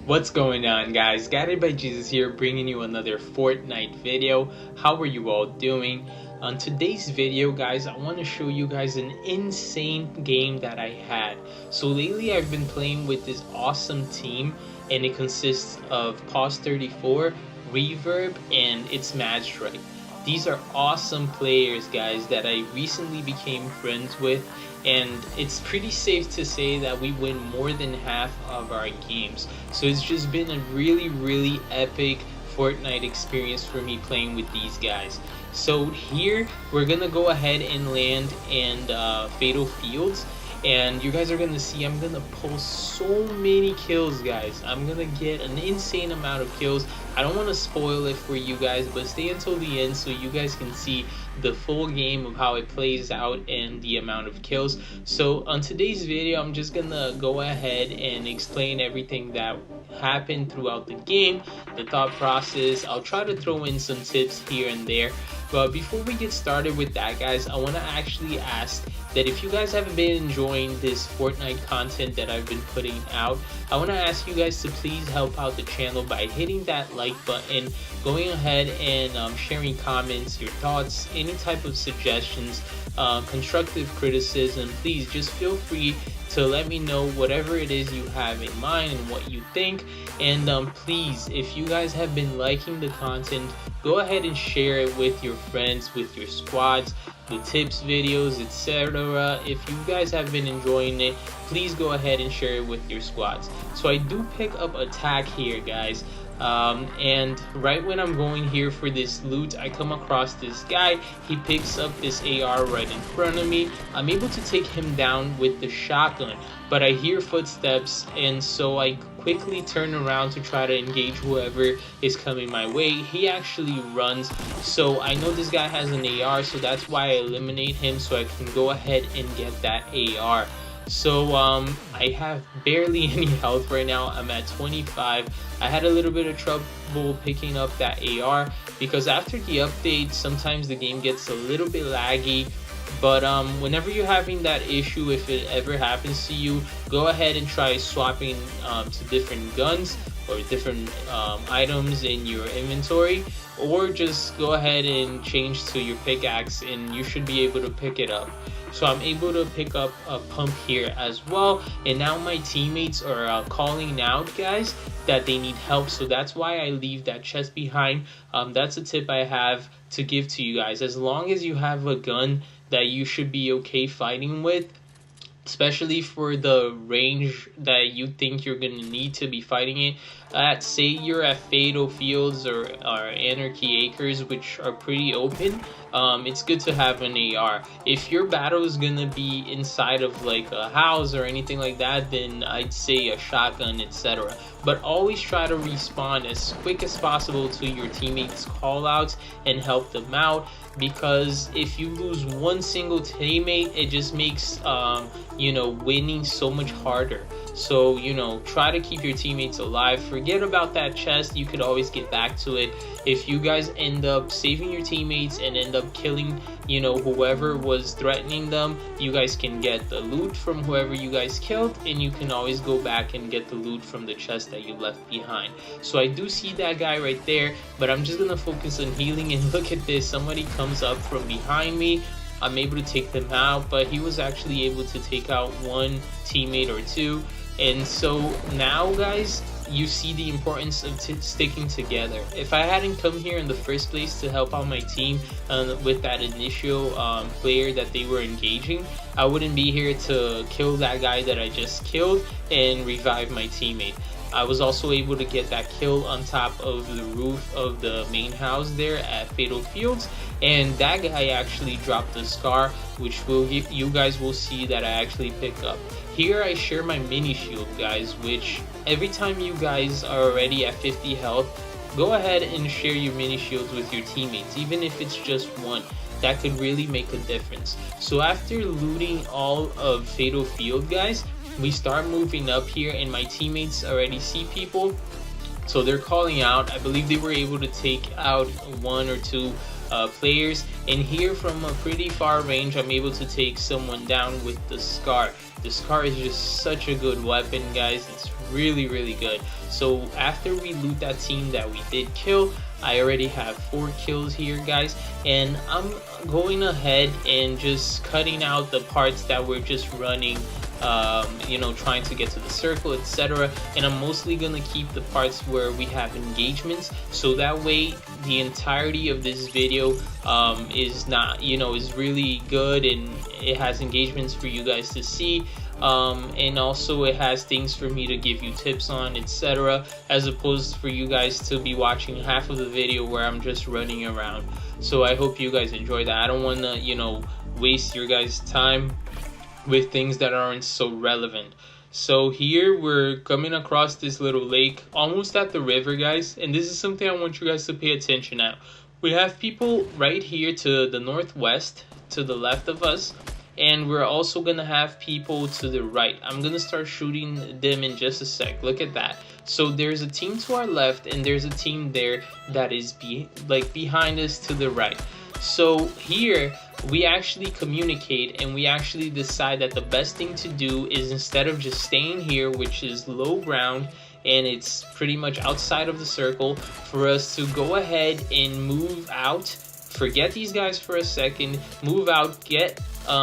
What's going on, guys? Guided by Jesus here, bringing you another Fortnite video. How are you all doing? On today's video, guys, I want to show you guys an insane game that I had. So lately I've been playing with this awesome team, and it consists of Pause34, Reverb, and it's Shipwrek. These are awesome players, guys, that I recently became friends with, and it's pretty safe to say that we win more than half of our games. So it's just been a really epic Fortnite experience for me playing with these guys. So here we're gonna go ahead and land in Fatal Fields, and you guys are gonna see I'm gonna pull so many kills, guys. I'm gonna get an insane amount of kills. I don't want to spoil it for you guys, but stay until the end so you guys can see the full game of how it plays out and the amount of kills. So on today's video, I'm just gonna go ahead and explain everything that happened throughout the game, the thought process. I'll try to throw in some tips here and there. But before we get started with that, guys, I want to actually ask that if you guys haven't been enjoying this Fortnite content that I've been putting out, I want to ask you guys to please help out the channel by hitting that like button, going ahead and sharing comments, your thoughts, any type of suggestions, constructive criticism. Please just feel free to let me know whatever it is you have in mind and what you think. And please, if you guys have been liking the content, go ahead and share it with your friends, with your squads, the tips videos, etc. If you guys have been enjoying it, please go ahead and share it with your squads. So I do pick up attack here, guys. And right when I'm going here for this loot, I come across this guy. He picks up this AR right in front of me. I'm able to take him down with the shotgun, but I hear footsteps, and so I quickly turn around to try to engage whoever is coming my way. He actually runs, so I know this guy has an AR, so that's why I eliminate him so I can go ahead and get that AR. So I have barely any health right now. I'm at 25. I had a little bit of trouble picking up that AR because after the update, sometimes the game gets a little bit laggy. But whenever you're having that issue, if it ever happens to you, go ahead and try swapping to different guns or different items in your inventory, or just go ahead and change to your pickaxe and you should be able to pick it up. So I'm able to pick up a pump here as well, and now my teammates are calling out, guys, that they need help. So that's why I leave that chest behind. That's a tip I have to give to you guys. As long as you have a gun that you should be okay fighting with, especially for the range that you think you're gonna need to be fighting it at. Say you're at Fatal Fields or Anarchy Acres, which are pretty open, it's good to have an AR. If your battle is gonna be inside of like a house or anything like that, then I'd say a shotgun, etc. But always try to respawn as quick as possible to your teammates' callouts and help them out, because if you lose one single teammate, it just makes winning so much harder. So try to keep your teammates alive. Forget about that chest, you could always get back to it. If you guys end up saving your teammates and end up killing whoever was threatening them, you guys can get the loot from whoever you guys killed, and you can always go back and get the loot from the chest that you left behind. So I do see that guy right there, but I'm just gonna focus on healing. And look at this, somebody comes up from behind me. I'm able to take them out, but he was actually able to take out one teammate or two. And so now, guys, you see the importance of sticking together. If I hadn't come here in the first place to help out my team with that initial player that they were engaging, I wouldn't be here to kill that guy that I just killed and revive my teammate. I was also able to get that kill on top of the roof of the main house there at Fatal Fields, and that guy actually dropped a scar, which you guys will see that I actually pick up. Here I share my mini shield, guys, which every time you guys are already at 50 health, go ahead and share your mini shields with your teammates, even if it's just one. That could really make a difference. So after looting all of Fatal Field, guys, we start moving up here, and my teammates already see people, so they're calling out. I believe they were able to take out one or two players. And here from a pretty far range, I'm able to take someone down with the Scar. The Scar is just such a good weapon, guys. It's really good. So after we loot that team that we did kill, I already have 4 kills here, guys, and I'm going ahead and just cutting out the parts that were just running, you know, trying to get to the circle, etc. And I'm mostly gonna keep the parts where we have engagements, so that way the entirety of this video is not, you know, is really good, and it has engagements for you guys to see. And also it has things for me to give you tips on, etc., as opposed for you guys to be watching half of the video where I'm just running around. So I hope you guys enjoy that. I don't want to, you know, waste your guys' time with things that aren't so relevant. So here we're coming across this little lake, almost at the river, guys, and this is something I want you guys to pay attention at. We have people right here to the northwest, to the left of us, and we're also gonna have people to the right. I'm gonna start shooting them in just a sec. Look at that. So there's a team to our left, and there's a team there that is behind us to the right. So here we actually communicate, and we actually decide that the best thing to do is, instead of just staying here, which is low ground and it's pretty much outside of the circle, for us to go ahead and move out. Forget these guys for a second, move out, get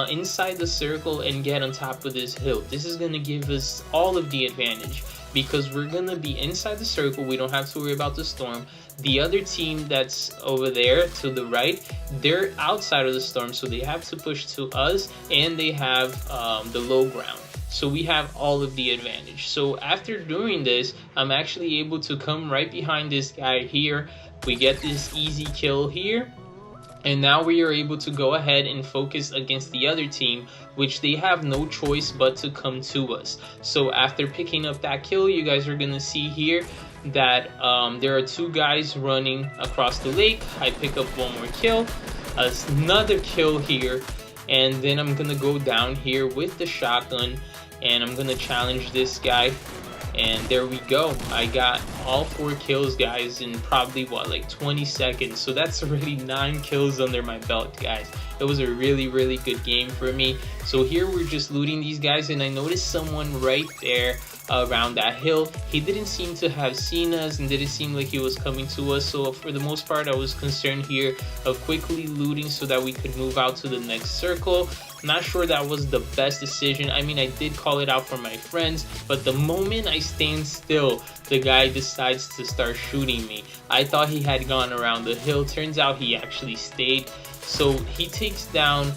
inside the circle, and get on top of this hill. This is gonna give us all of the advantage, because we're gonna be inside the circle. We don't have to worry about the storm. The other team that's over there to the right, they're outside of the storm, so they have to push to us, and they have the low ground. So we have all of the advantage. So after doing this, I'm actually able to come right behind this guy here. We get this easy kill here. And now we are able to go ahead and focus against the other team, which they have no choice but to come to us. So after picking up that kill, you guys are gonna see here that there are 2 guys running across the lake. I pick up 1 more kill, another kill here, and then I'm gonna go down here with the shotgun, and I'm gonna challenge this guy. And there we go. I got all 4 kills, guys, in probably, what, like 20 seconds. So that's already 9 kills under my belt, guys. It was a really good game for me. So here we're just looting these guys, and I noticed someone right there around that hill. He didn't seem to have seen us, and didn't seem like he was coming to us. So for the most part, I was concerned here of quickly looting so that we could move out to the next circle. Not sure that was the best decision. I mean, I did call it out for my friends, but the moment I stand still, the guy decides to start shooting me. I thought he had gone around the hill. Turns out he actually stayed. So he takes down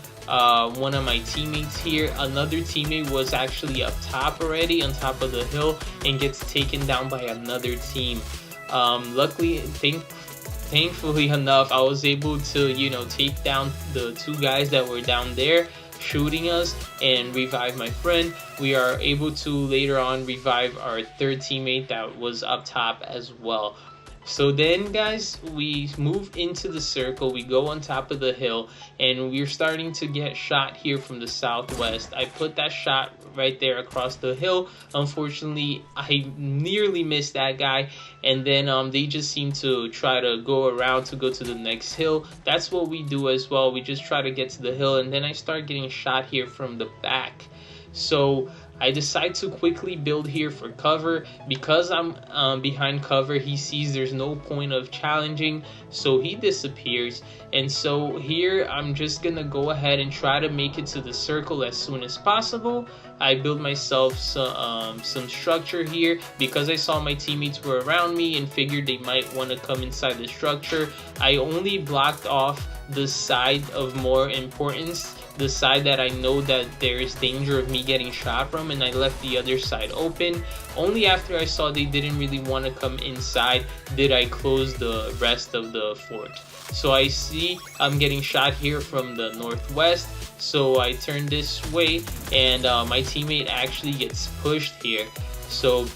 one of my teammates here. Another teammate was actually up top already, on top of the hill, and gets taken down by another team. Luckily, thankfully enough, I was able to, you know, take down the 2 guys that were down there shooting us and revive my friend. We are able to later on revive our 3rd teammate that was up top as well. So then, guys, we move into the circle, we go on top of the hill, and we're starting to get shot here from the southwest. I put that shot right there across the hill. Unfortunately, I nearly missed that guy, and then they just seem to try to go around to go to the next hill. That's what we do as well. We just try to get to the hill, and then I start getting shot here from the back. So I decide to quickly build here for cover. Because I'm behind cover, he sees there's no point of challenging, so he disappears. And so here I'm just gonna go ahead and try to make it to the circle as soon as possible. I build myself some structure here because I saw my teammates were around me and figured they might want to come inside the structure. I only blocked off the side of more importance, the side that I know that there is danger of me getting shot from, and I left the other side open. Only after I saw they didn't really want to come inside did I close the rest of the fort. So I see I'm getting shot here from the northwest, so I turn this way, and my teammate actually gets pushed here. So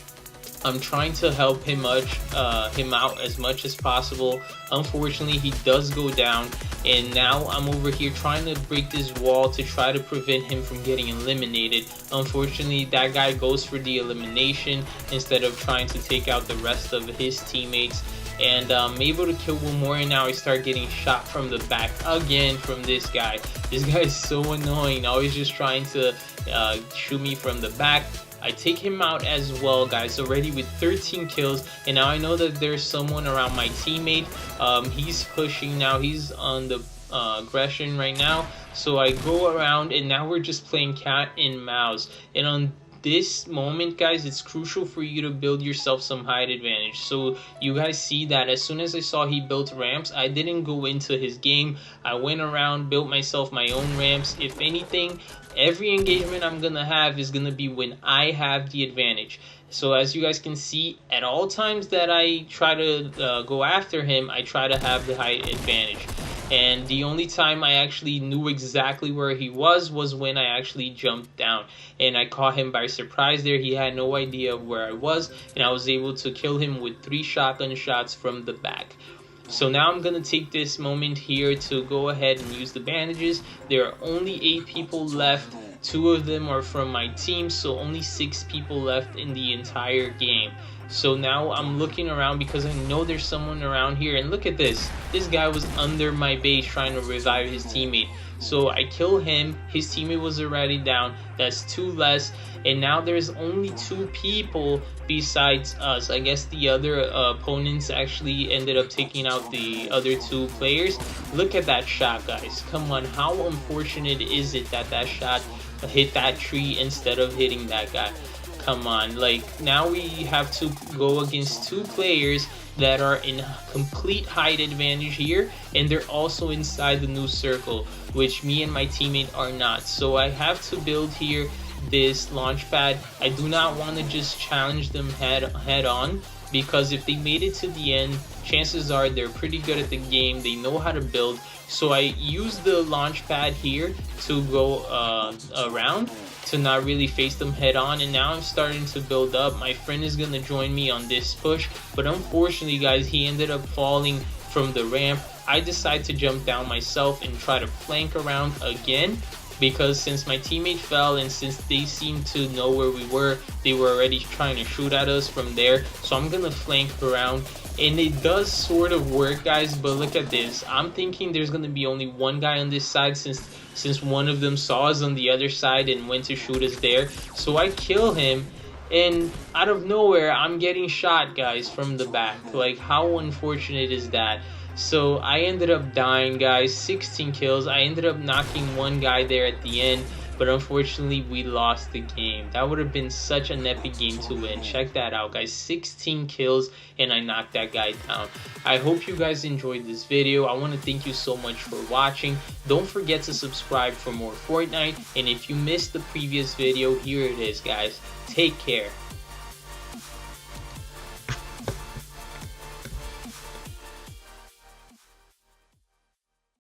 I'm trying to help him out as much as possible. Unfortunately, he does go down, and now I'm over here trying to break this wall to try to prevent him from getting eliminated. Unfortunately, that guy goes for the elimination instead of trying to take out the rest of his teammates. and I'm able to kill one more, and now I start getting shot from the back again from this guy. This guy is so annoying, always just trying to shoot me from the back. I take him out as well, guys, already with 13 kills, and now I know that there's someone around my teammate. He's pushing now, he's on the aggression right now, so I go around, and now we're just playing cat and mouse. And on this moment, guys, it's crucial for you to build yourself some height advantage. So you guys see that as soon as I saw he built ramps, I didn't go into his game. I went around, built myself my own ramps. If anything, every engagement I'm gonna have is gonna be when I have the advantage. So as you guys can see, at all times that I try to go after him, I try to have the height advantage. And the only time I actually knew exactly where he was when I actually jumped down. And I caught him by surprise there. He had no idea where I was. And I was able to kill him with 3 shotgun shots from the back. So now I'm going to take this moment here to go ahead and use the bandages. There are only 8 people left. 2 of them are from my team, so only 6 people left in the entire game. So now I'm looking around because I know there's someone around here, and look at this. This guy was under my base trying to revive his teammate. So I kill him, his teammate was already down, that's 2 less, and now there's only 2 people besides us. I guess the other opponents actually ended up taking out the other 2 players. Look at that shot, guys. Come on, how unfortunate is it that that shot hit that tree instead of hitting that guy? Come on, like, now we have to go against 2 players that are in complete height advantage here, and they're also inside the new circle, which me and my teammate are not. So I have to build here this launch pad. I do not want to just challenge them head on, because if they made it to the end, chances are they're pretty good at the game, they know how to build. So I use the launch pad here to go around, to not really face them head on, and now I'm starting to build up. My friend is gonna join me on this push, but unfortunately, guys, he ended up falling from the ramp. I decided to jump down myself and try to flank around again, because since my teammate fell and since they seemed to know where we were, they were already trying to shoot at us from there. So I'm gonna flank around, and it does sort of work, guys, but look at this. I'm thinking there's gonna be only one guy on this side since one of them saw us on the other side and went to shoot us there. So I kill him, and out of nowhere I'm getting shot, guys, from the back. Like, how unfortunate is that? So I ended up dying, guys. 16 kills. I ended up knocking one guy there at the end, but unfortunately we lost the game. That would have been such an epic game to win. Check that out, guys. 16 kills and I knocked that guy down. I hope you guys enjoyed this video. I want to thank you so much for watching. Don't forget to subscribe for more Fortnite, and if you missed the previous video, here it is, guys. Take care.